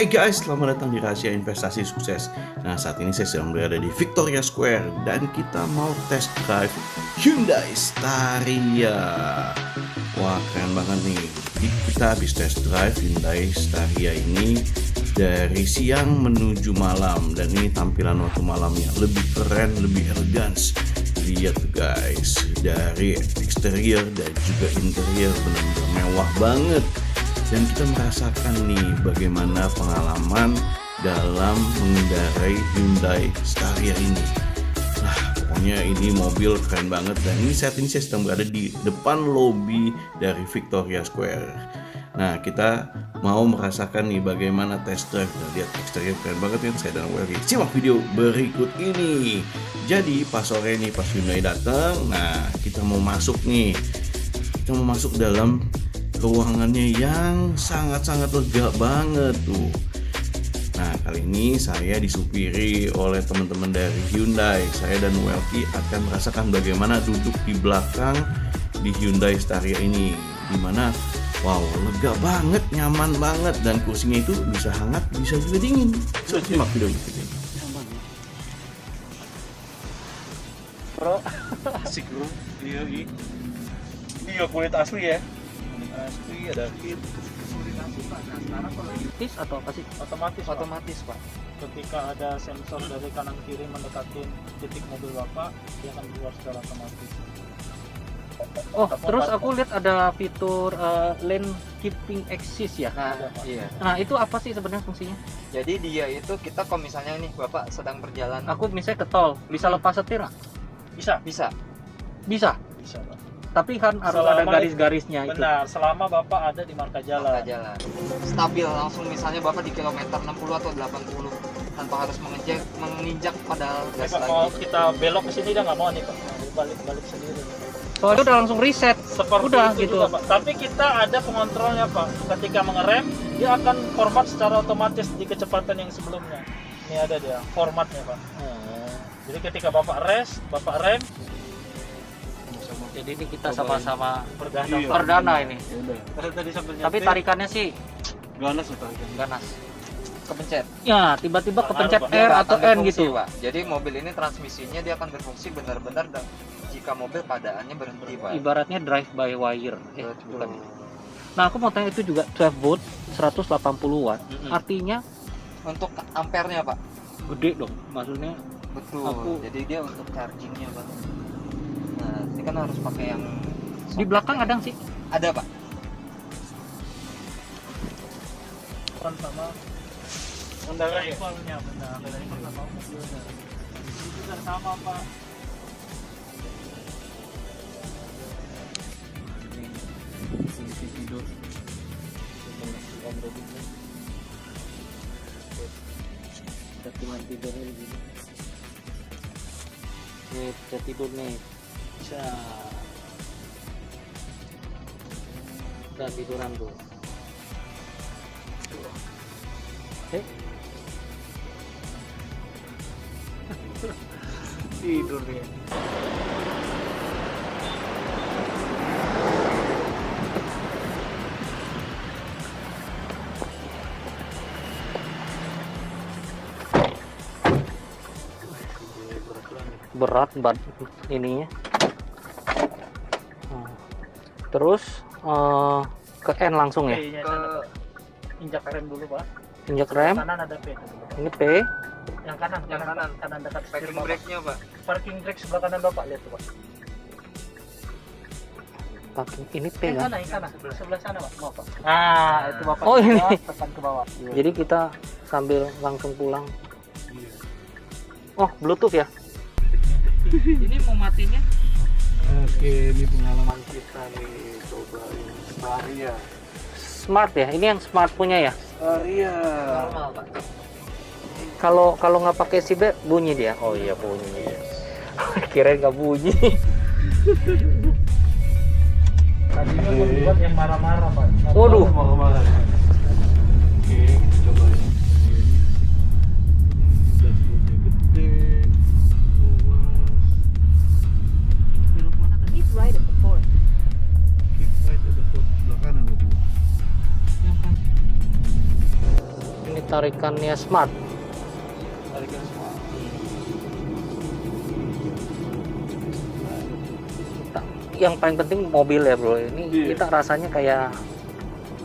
Hai guys, selamat datang di Rahasia Investasi Sukses. Nah, saat ini saya sedang berada di Victoria Square dan kita mau test drive Hyundai Staria. Wah, keren banget nih. Kita habis test drive Hyundai Staria ini dari siang menuju malam, dan ini tampilan waktu malamnya lebih keren, lebih elegans. Lihat guys, dari eksterior dan juga interior benar-benar mewah banget. Dan kita merasakan nih bagaimana pengalaman dalam mengendarai Hyundai Staria ini. Nah, pokoknya ini mobil keren banget. Dan ini saat ini saya sedang berada di depan lobi dari Victoria Square. Nah, kita mau merasakan nih bagaimana test drive. Nah, lihat eksterior keren banget ya. Saya dan Welly simak video berikut ini. Jadi pas sore nih, pas Hyundai datang, nah kita mau masuk nih. Kita mau masuk dalam ruangannya yang sangat-sangat lega banget tuh. Nah, kali ini saya disupiri oleh teman-teman dari Hyundai. Saya dan Welky akan merasakan bagaimana duduk di belakang di Hyundai Staria ini, dimana wow, lega banget, nyaman banget, dan kursinya itu bisa hangat, bisa juga dingin. So, simak videonya. Bro, asik bro. Iya kulit asli ya. Asli ada kit. Otomatis atau apa sih? Otomatis Pak. Ketika ada sensor dari kanan kiri mendekati titik mobil Bapak, dia akan keluar secara otomatis. Oh, terus aku lihat ada fitur lane keeping assist ya. Iya. Nah, itu apa sih sebenarnya fungsinya? Jadi dia itu kita kalau misalnya nih Bapak sedang berjalan, Aku misalnya ke tol, bisa lepas setir nggak? Bisa Bisa. Pak. Tapi kan harus Selama ada garis-garisnya itu. Benar, selama Bapak ada di marka jalan. jalan stabil langsung, misalnya Bapak di kilometer 60 atau 80 tanpa harus menginjak pedal Ini gas Pak, mau lagi. kita belok ke sini dia nggak mau nih Pak. Balik sendiri. Soalnya udah langsung reset. Seperti Udah itu gitu. juga, Pak. Tapi kita ada pengontrolnya Pak. Ketika mengerem, dia akan format secara otomatis di kecepatan yang sebelumnya. Ini ada dia formatnya Pak. Jadi ketika Bapak rem, Jadi ini kita sama-sama perdana. perdana ini. Tadi sambil Tapi nyetir, tarikannya sih ganas atau ganas. Kepencet. Ya, tiba-tiba kepencet Pak. Dia R nggak atau akan N berfungsi, gitu. Pak. Jadi mobil ini transmisinya dia akan berfungsi benar-benar jika mobil padaannya berhenti Pak. Ibaratnya drive by wire. Betul. Bukan. Nah, aku mau tanya, itu juga 12 volt, 180 watt. Artinya Untuk ampernya Pak. gede dong. Maksudnya Betul. Jadi dia untuk chargingnya Pak. Nah, ini kan harus pakai yang di belakang ada sih. ada Pak. sama drivernya benar. Driver sama mobilnya. Ini juga sama Pak. Posisi tidur. Settingan tidurnya begini. Nih, bisa tidur nih. Bisa. Udah tiduran tuh. Tidur dia. Berat banget ininya. Terus ke N langsung ya. P-nya sana, Pak. Injak rem dulu Pak. Injak rem. Kanan ada P. Ini P. Yang kanan dekat setir Parking Bapak. brake-nya Pak. Parking brake sebelah kanan Bapak, lihat tuh Pak. Parking ini P Yang kan. sana, sebelah sana Pak. Mau Pak. Nah, itu Bapak. Oh, ini. Tekan ke bawah. Jadi kita sambil langsung pulang. Oh, Bluetooth ya? Ini mau matinya? Oke, ini pengalaman kita nih, cobain Staria. Smart ya? Ini yang smart punya ya? Staria. Normal Pak. Kalau nggak pakai seatbelt bunyi dia. Oh iya bunyi. Kirain nggak bunyi. Tadinya membuat yang marah-marah Pak. Waduh. Marah-marah. Oke, coba. tarikannya smart. Tarikan semua. Yang paling penting mobil ya bro, ini Iya. kita rasanya kayak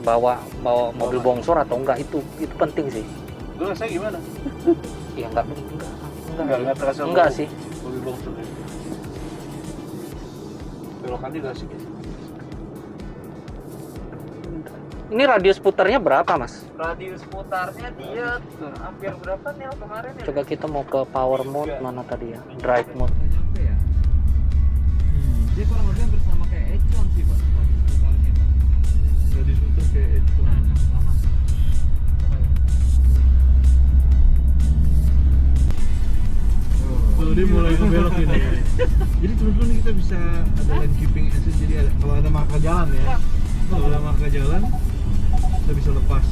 bawa mobil bongsor atau enggak, itu penting sih. Lu rasanya gimana? Ya enggak Enggak terasa. enggak sih. Mobil bongsor ya. Belokannya gak asik ya. Ini radius putarnya berapa mas? Radius putarnya dia hampir berapa nih kemarin ya? Coba kita mau ke power mode mana tadi ya, drive mode. Nggak nyampe ya? Dia kurang lebih hampir sama kayak Econ sih pak, radius putarnya pak. Radius putar kayak itu. Sama. Tuh dia mulai belok ini. Jadi teman-teman kita bisa ada lane keeping assist, jadi kalau ada marka jalan ya. Kalau ada marka jalan kita bisa lepas.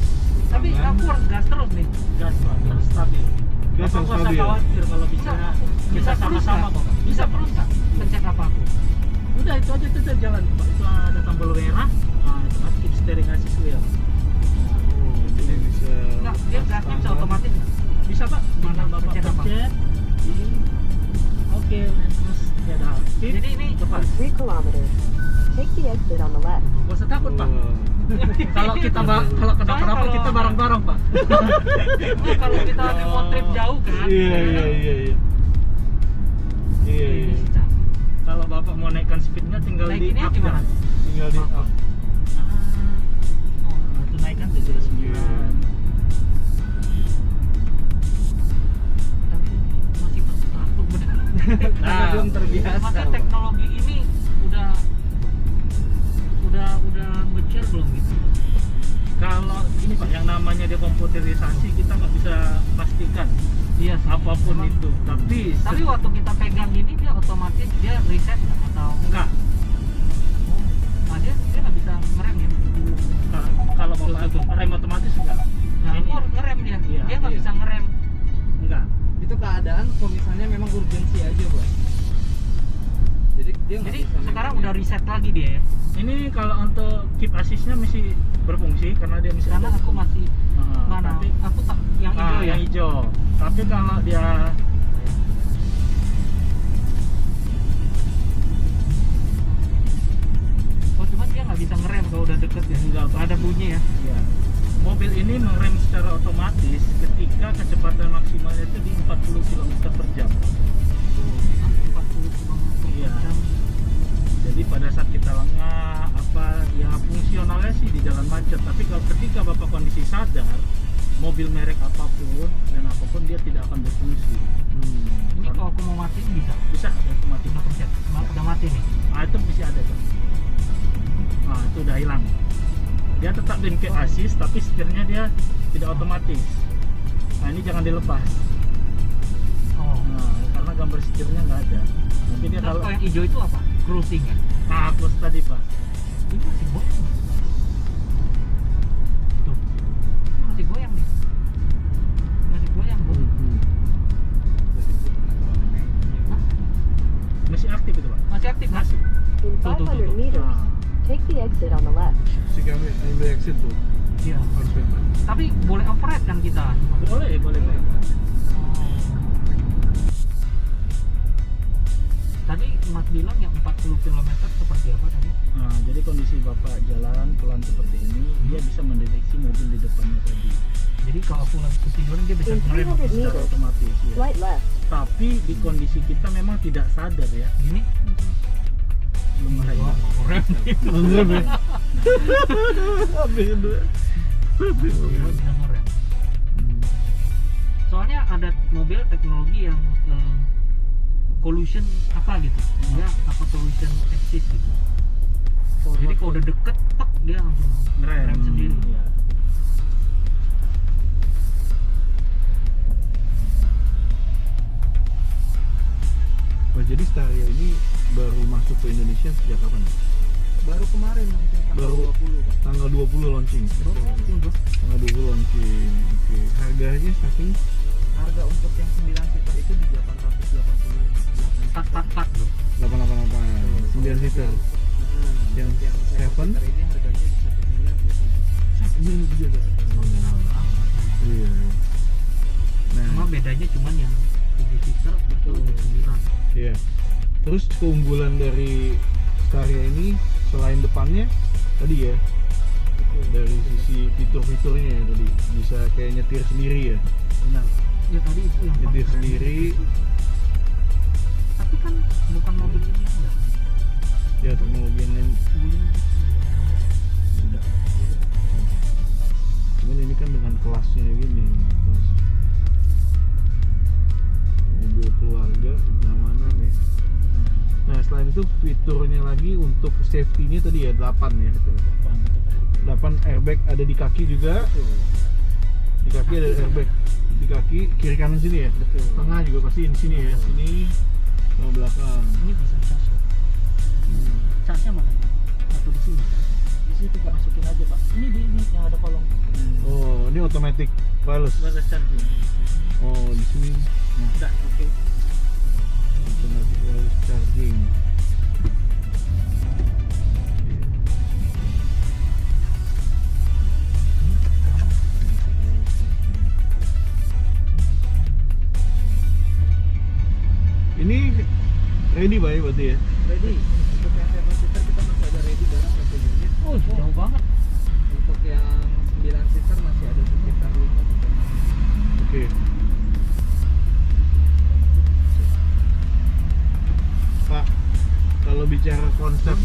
Tapi tangan. aku harus gas terus nih. Gas Pak, harus stabil. Gas Bapak yang nggak usah stabil. khawatir kalau bicara kita sama-sama kok. Bisa terus nggak pencet apa aku? Udah itu aja itu jalan Pak. Itu ada tombol merah. Nah, itu kan keep steering assist wheel. Oh, jadi bisa. Enggak, dia lepas gasnya bisa tangan. otomatis nggak? Bisa Pak. Mana Bapak Pencet apa? pencet. Oke, terus ya ada aktif. Jadi ini lepas. 3 kilometers. Take the exit on the left. Gak usah takut Pak. Wah. Kalau kita kalau kenapa-napa kita bareng-bareng Pak. Kalau kita mau trip jauh kan. Iya. Ini sih, Cak. Kalau Bapak mau naikkan speednya tinggal di Naikinnya up gimana? kan? Tinggal di up. Oh, itu naikkan 79. Tapi masih takut benar. Karena belum terbiasa. Maka teknologi ini udah mature belum gitu? Kalau ini Pak, yang namanya dia komputerisasi kita nggak bisa pastikan. Iya, apapun itu. Tapi waktu kita pegang ini dia otomatis dia reset nggak atau enggak? Nah dia nggak bisa ngerem ya? Kalau Bapak rem otomatis enggak? Nah ini ngerem dia, Iya, dia nggak iya. bisa ngerem. Enggak. Itu keadaan kalau misalnya memang urgensi aja bos. Jadi dia nggak Jadi bisa sekarang memang- udah reset lagi dia ya? Ini kalau untuk keep assist-nya masih berfungsi karena dia masih Karena aku masih mana? tapi Aku tak yang hijau ya. yang hijau. Tapi kalau dia oh cuma dia nggak bisa ngerem kalau udah deket ya. Enggak ada bunyi ya. Iya. Mobil ini mengerem secara otomatis ketika kecepatan maksimalnya itu di 40 km per jam. 40 km per jam. Jadi pada saat kita lengah apa ya fungsionalnya sih di jalan macet. Tapi kalau ketika Bapak kondisi sadar, mobil merek apapun dan apapun dia tidak akan berfungsi. Ini kalau aku mau matiin bisa? Bisa otomatis. Udah pencet, udah mati nih. Nah itu masih ada tuh. Nah itu udah hilang. Dia tetap bengkel assist tapi setirnya dia tidak otomatis. Nah ini jangan dilepas. Oh. Nah karena gambar setirnya nggak ada. Tapi dia Terus kalau kalau yang hijau itu apa? Cruising ya? nah plus tadi Pak. Ini masih goyang. Tuh. Ini masih goyang nih. Masih goyang bro. Masih aktif itu Pak. Masih aktif mas? Masih. In Tuh, tuh, tuh, 500 tuh. meters, Nah, take the exit on the left. Si kami ambil exit tuh Iya. harus bebas. Tapi boleh override kan kita? boleh boleh Pak. Tadi Mas bilang yang 40 km seperti apa tadi? Nah, jadi kondisi Bapak jalan pelan seperti ini, dia bisa mendeteksi mobil di depannya tadi. Jadi kalau aku lagi ketiduran dia bisa In ngerem 300 Secara meters, otomatis ya. slight left. Tapi di kondisi kita memang tidak sadar ya, gini? belum ngerem. Ngerem. Enggak be. Beda. Bisa ngerem. Soalnya ada mobil teknologi yang collision apa gitu, ya apa collision assist gitu. Jadi kalau udah deket, tek dia langsung ngerem sendiri. Iya. Wah, jadi Staria ini baru masuk ke Indonesia sejak kapan? baru kemarin mungkin tanggal Baru. 20 Pak. Tanggal 20 launching. Tanggal 20 launching. Oke. Harganya starting Harga untuk yang 9 seater itu di 888. 444 loh. 888 9 seater. Yang yang 7? seater ini harganya bisa 1 miliar 27. Ini juga. Iya. bedanya cuman yang 7 seater itu 9. Iya. Terus keunggulan dari Staria ini selain depannya tadi ya, dari sisi fitur-fiturnya ya, tadi bisa kayak nyetir sendiri ya, Benar. Ya tadi itu yang nyetir paling sendiri. tapi kan bukan mobil ini aja. Ya teknologinya Mobilnya cuman ini kan dengan kelasnya gini, kelas mobil keluarga kenyamanan ya. Nah selain itu fiturnya lagi untuk safety-nya tadi ya 8 ya, 8 airbag ada di kaki juga, di kaki ada airbag di kaki kiri kanan sini ya, tengah juga pasti di sini ya, sini sama belakang. ini bisa cas. Casnya mana? Atau di sini? Di sini tinggal masukin aja Pak. Ini di ini yang ada kolong. Oh ini automatic wireless. Wireless charging. Oh di sini Udah, oke. automatic wireless charging. Ini ready Pak ya berarti ya? Ready. Untuk yang 7 seater kita masih ada ready barang 1 unit. Oh, jauh banget. Untuk yang 9 seater masih ada sekitar 5 sampai 6 unit. Oke. Pak, kalau bicara konsep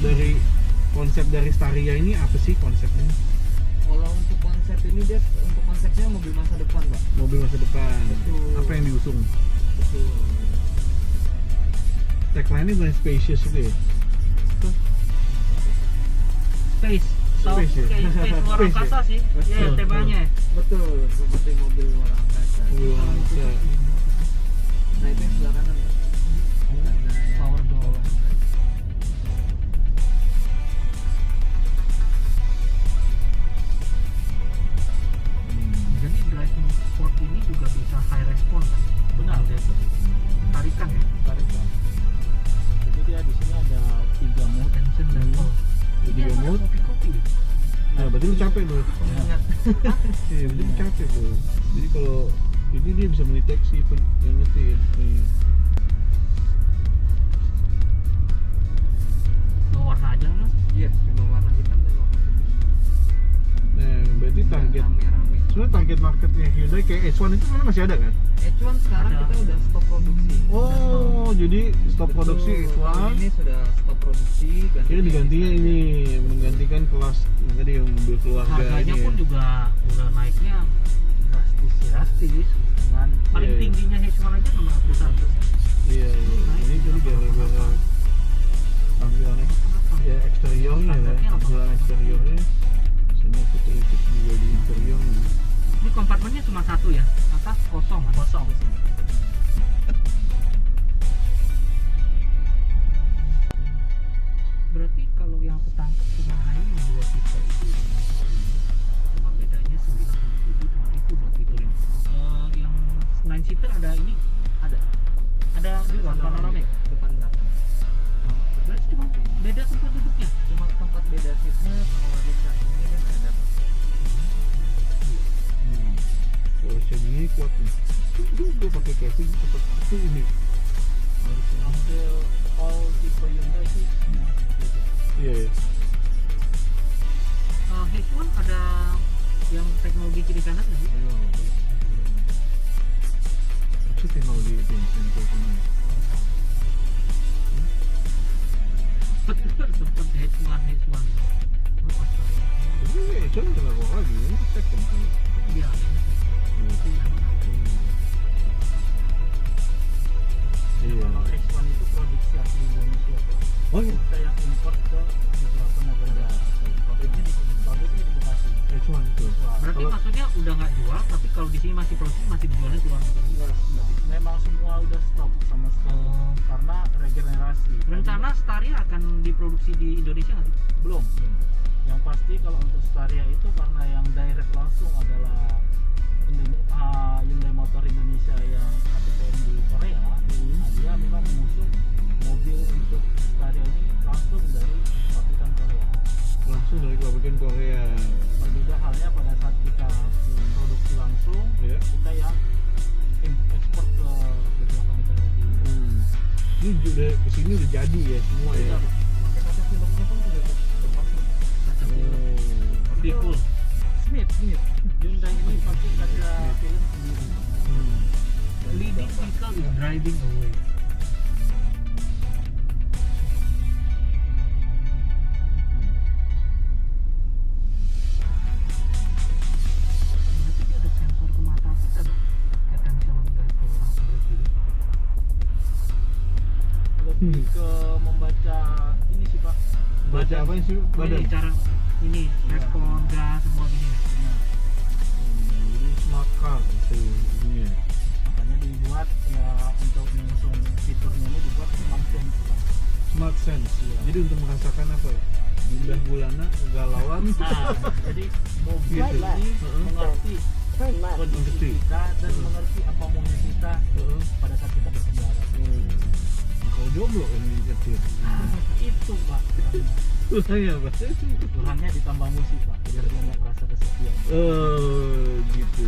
dari Staria ini apa sih konsepnya? Kalau untuk konsep ini dia untuk konsepnya mobil masa depan, Pak. Mobil masa depan. Betul. Apa yang diusung? Betul. Tagline-nya bukan spacious itu ya? Space. So, Space ya? kayak space luar Space ya? angkasa sih. Betul. Ya, temanya. Betul, seperti mobil luar angkasa. Mobil angkasa. Nah, itu yang sebelah kanan, Pak. Ada yang Power door. Jadi driving sport ini juga bisa high response kan? Benar. Tarikan ya? Tarikan. Jadi dia di sini ada 3 mode. Tension level. Jadi Ini mode. ada kopi-kopi. Nah, berarti lu capek tuh. ingat. Iya, berarti lu capek tuh. Jadi kalau ini dia bisa mendeteksi yang nyetir. Nih. Dua warna aja mas. Iya, cuma warna hitam dan warna putih. Nah, berarti target Rame-rame. sebenarnya target marketnya Hyundai kayak H1 itu kan masih ada kan? H1 sekarang Ada. kita udah stop produksi. Oh, jadi stop Betul, produksi tahun H1. ini sudah stop produksi. Ini digantinya ini menggantikan kelas yang tadi yang mobil keluarga Harganya ini pun ya. juga udah naiknya drastis. Dengan paling Iya, iya. tingginya H1 aja 600-an. Iya, iya. Ini jadi gara-gara tampilannya ya eksteriornya ya, tampilan eksteriornya sama futuristik juga di interiornya. Ini kompartemennya cuma satu ya, atas kosong kan? Kosong. Berarti kalau yang aku tangkap cuma hanya yang 2 seater itu cuma bedanya 997 cuma itu 2 fitur yang 9 seater ada ini ada juga panoramic. Depan belakang. Berarti cuma beda tempat duduknya. Cuma tempat beda seatnya sama warna chargingnya dia nggak ada, Pak. Kalau chargingnya kuat nih. Gue pakai casing tetap itu ini. Hampir all tipe Hyundai sih semua seperti itu. Iya ya. H1 ada yang teknologi kiri kanan nggak sih? Apa sih teknologi itu yang sensor sama? Betul sempet H1. Lu pas saya. Tapi itu udah nggak bawa lagi, ini second kan. Iya, Iya. Kalau X1 itu produksi asli Indonesia Pak. Oh iya. Kita yang import ke beberapa negara. Pabriknya di Bekasi. H1 itu. berarti Kalau- maksudnya udah nggak jual, tapi kalau di sini masih produksi masih dijualnya keluar negeri. Enggak. Memang semua udah stop sama sekali Oh. karena regenerasi. Rencana Staria akan diproduksi di Indonesia nggak sih? Belum. Yang pasti kalau untuk Staria itu karena yang direct langsung adalah Hyundai Motor Indonesia yang ATPM di Korea. Nah, dia memang mengusung mobil untuk Staria ini langsung dari pabrikan Korea. langsung dari pabrikan Korea. Berbeda halnya pada saat kita produksi langsung, Ya. kita yang ekspor ini udah kesini udah jadi ya semua ya. Pakai kaca filmnya pun sudah terpasang. Kaca film. Tapi full. Smith. Hyundai ini pakai kaca film sendiri. Leading vehicle is driving away. Berarti dia ada sensor ke mata kita dong. Attention level berarti. Lebih ke membaca ini sih Pak. Baca apa sih Ini badan? cara ini respon gas semua gini. Ini smart car sih ini. Makanya dibuat ya untuk mengusung fiturnya ini dibuat smart sense Pak. Smart sense. Jadi untuk merasakan apa ya? Gundah gulana, kegalauan. Nah, jadi mobil Right ini left. mengerti Turn left. kondisi Mengerti. kita dan mengerti apa maunya kita pada saat kita berkendara. Kau jomblo ini kecil. Itu Pak. Saya apa? Kurangnya ditambah musik Pak, biar dia nggak merasa kesepian. Gitu.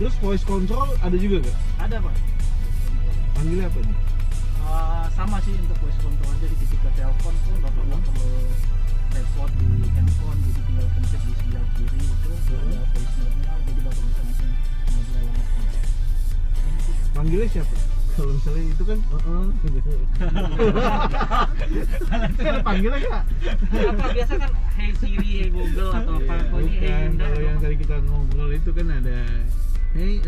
Terus voice control ada juga gak? Ada Pak. Panggilnya apa nih? Sama sih untuk voice control, jadi ketika telepon pun Bapak nggak perlu repot di handphone, jadi tinggal pencet di sebelah kiri itu ada voice note-nya, jadi Bapak bisa langsung ngobrol langsung. Panggilnya siapa? Kalau misalnya itu kan, panggilnya kak? Apa biasa kan hey Siri, hey Google atau apa kok ini hey Bukan, Hyundai. kalau yang tadi kita ngobrol itu kan ada hey,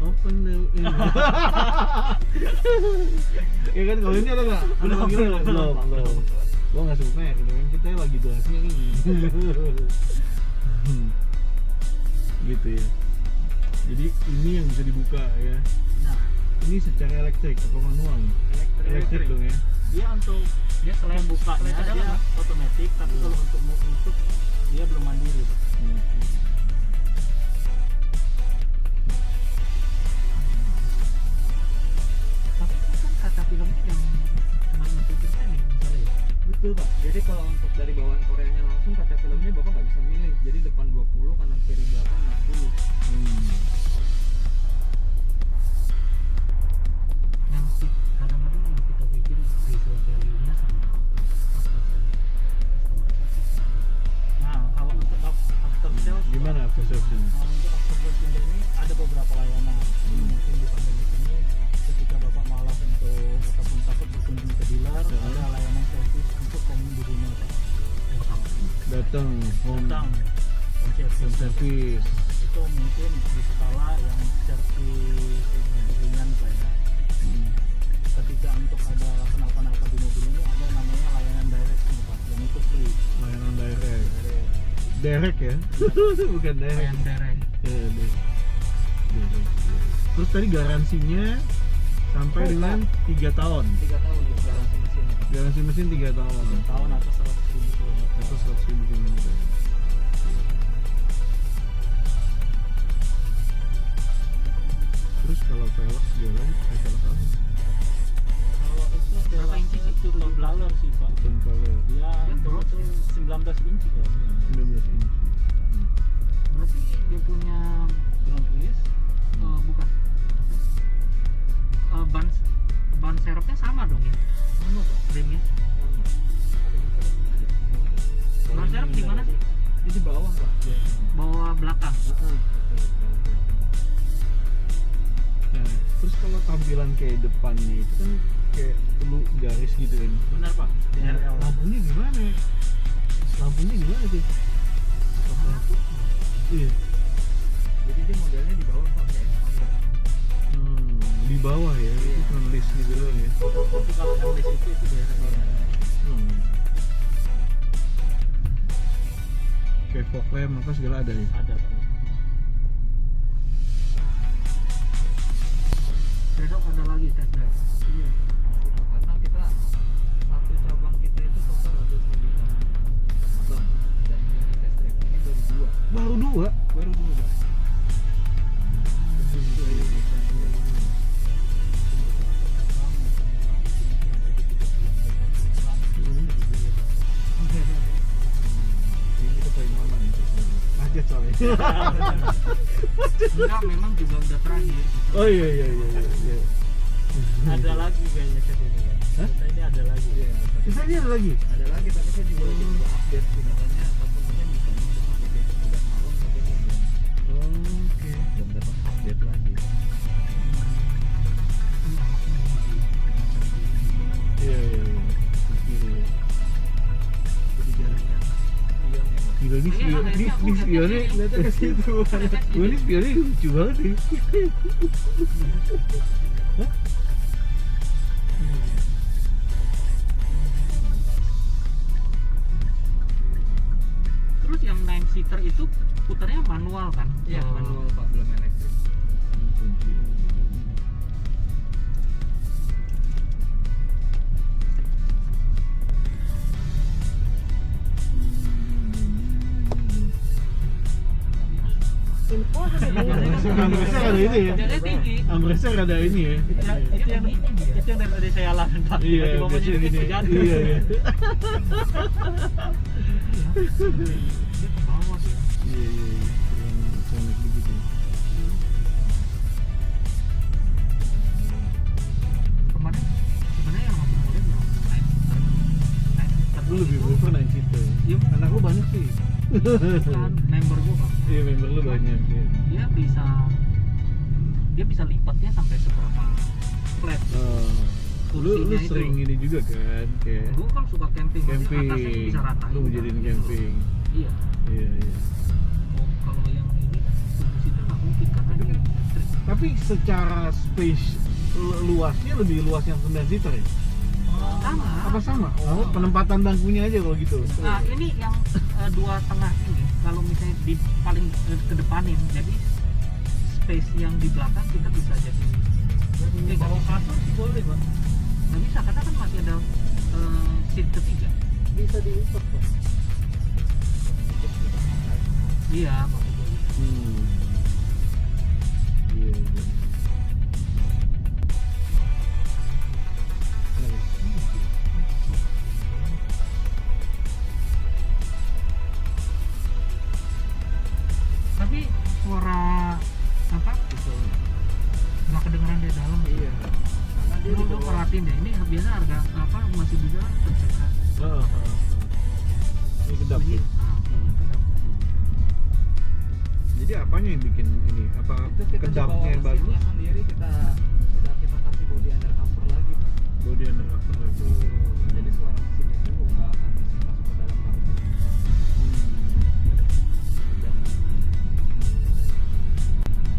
open the ya kan, kalau ini ada nggak? Ada panggilan belum. Gua nggak suka ya, kita lagi bahasnya ini. Gitu ya. Jadi ini yang bisa dibuka ya. Nah, Ini secara elektrik atau manual? Elektrik dong ya. dia untuk dia selain bukanya dia otomatis, tapi kalau untuk nutup dia belum mandiri Pak. Tapi ini kan kaca filmnya yang cuma 60% nih misalnya ya. Betul Pak. Jadi kalau untuk dari bawaan Koreanya langsung kaca filmnya Bapak nggak bisa milih. Jadi depan 20, kanan kiri belakang 60. Yang kadang-kadang yang kita pikir resale value-nya sama 4%. Nah, kalau untuk after sales Gimana perception? untuk after sales ini ada beberapa layanan. Jadi mungkin di pandemi ini ketika Bapak malas untuk ataupun takut berkunjung ke dealer, ada layanan servis untuk home di rumah Pak. Datang home Datang home service. service. Itu mungkin di skala yang servis ringan Pak ya. Ketika untuk ada kenapa-napa di mobil ini ada namanya layanan direct nih Pak, dan itu free. Layanan direct. Direct ya? Bukan direct. Yang direct. Direct. Terus tadi garansinya sampai dengan 3 tahun. 3 tahun ya garansi mesinnya. Garansi mesin 3 tahun. Tahun atas 100.000 kilometer. Atau 100.000 kilometer. Terus kalau velg jalan pakai velg apa? Kalau itu Berapa inci sih? itu top blaler sih Pak. Bukan velg Dia itu drop ya? 19 inci Pak. 19 inci. Berarti dia punya Ground twist. bukan ban serepnya sama dong ya? Mana Pak? Rimnya. Ban serep di mana sih? Ini di bawah Pak. Bawah belakang. Nah, terus kalau tampilan kayak depannya itu kan kayak perlu garis gitu kan. Benar Pak. DRL. Lampunya gimana ya? Lampunya gimana sih? Iya. Jadi dia modelnya di bawah Pak kayak Honda. Di bawah ya, itu cuma list gitu doang ya. Tapi kalau yang list itu DRL. Kayak fog lamp apa segala ada ya. Ada Pak. Besok ada lagi test drive. Iya. Karena kita satu cabang kita itu total ada 9 cabang dan yang test drive ini baru 2. Baru 2. Baru 2 Pak. Ini kita paling lama nih. Macet soalnya. Enggak, memang juga udah terakhir. Oh iya. Ada lagi kayaknya ke sini kan. Hah? Kita ini ada lagi. Bisa dia ada lagi? Ada lagi tapi saya juga lagi coba update sih, katanya customernya bisa nunggu sampai jam 9 malam tapi ini Oke. belum dapat update lagi. Iya. Jadi jaraknya spion ya Mas. Gila, ini spionnya lihatnya ke situ. Gue ini spionnya lucu banget sih. Hah? Terus yang 9 seater itu putarnya manual kan? Iya, Oh. manual Pak, belum elektrik. In 400 meters, Ambrosnya ada ini ya. Jaraknya tinggi. Ambrosnya ada ini ya. Itu yang dari tadi saya alamin Pak. Iya, Tiba-tiba mau biasanya jadi gini. jadi. Iya. Dia ke bawah ya. Iya. Kurang begitu. Kemarin sebenarnya yang ngobrolin yang 9 seater. 9 seater Lu lebih itu prefer 9 seater. Iya. Anak lu banyak sih. kan member gua Bang. Iya, member lu banyak ya. Dia bisa lipatnya sampai seberapa flat. Lu Kursinya itu. sering ini juga kan kayak Gua kan suka camping, maksudnya atasnya camping. bisa rata. Lu mau jadiin camping. Iya. Iya. Oh, kalau yang ini 7 seater nggak mungkin karena dia listrik. Tapi secara space luasnya lebih luas yang 9 seater ya? Sama. Apa sama? Oh, penempatan bangkunya aja kalau gitu. Nah, ini yang dua tengah ini kalau misalnya di paling kedepanin, jadi space yang di belakang kita bisa jadi Kalau kasur sih boleh Pak. nggak bisa karena kan masih ada seat ketiga. Bisa diikat Pak. Iya, maksudnya. Iya. Tapi suara apa? Nggak kedengeran dari dalam. Iya. Karena dia di Lu bawah. perhatiin deh, ini biasa harga apa masih bisa tercekat. Ini kedap Bunyi. ya. Kedap. Jadi apanya yang bikin ini? Apa Itu kita di kedapnya bawah yang bagus? seatnya sendiri kita kasih body undercover lagi Pak. Body undercover lagi. Jadi suara mesin itu nggak akan bisa masuk ke dalam kabin.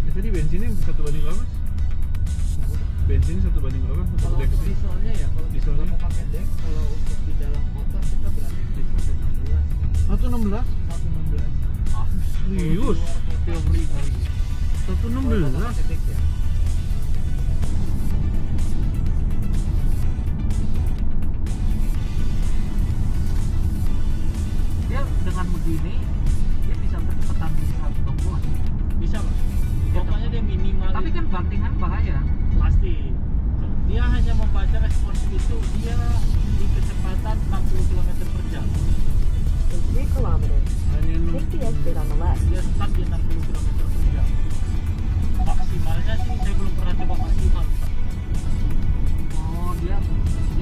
Dan Tadi bensinnya 1:1 berapa? Bensin 1:1 berapa? Untuk kalau deck untuk sih? dieselnya ya, kalau kita Dieselnya? mau pakai deck, kalau untuk di dalam kota kita berani di 116. 1:16? 116. Serius? Teori kali. 1:16? Pakai deck ya. Dia dengan begini dia bisa kecepatan di 120-an. Bisa Pak. Pokoknya dia minimal. Tapi kan bantingan bahaya. pasti. Dia hanya membaca respons itu dia di kecepatan 60 km per jam. in 3 kilometers, Hanya take the exit on the left. Dia stuck di 60 km per jam. Maksimalnya sih saya belum pernah coba maksimal. Pak. Oh, dia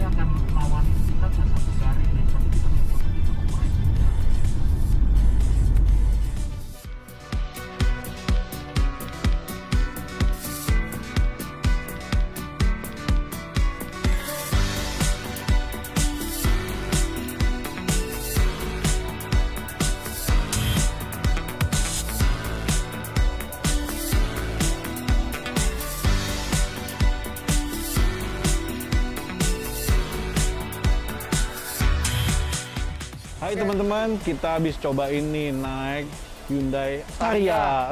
akan lawan kita ke satu garis nih, tapi kita mau foto kita mau meraih juga. Hai teman-teman, kita habis cobain nih naik Hyundai Staria.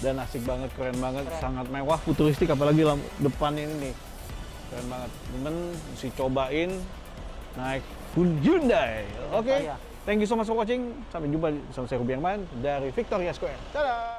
Dan asik banget, keren banget, sangat mewah, futuristik, apalagi depan ini nih. Keren banget. Temen mesti cobain naik Hyundai. Oke, thank you so much for watching. Sampai jumpa sama saya Ruby Herman dari Victoria Square. Dadah!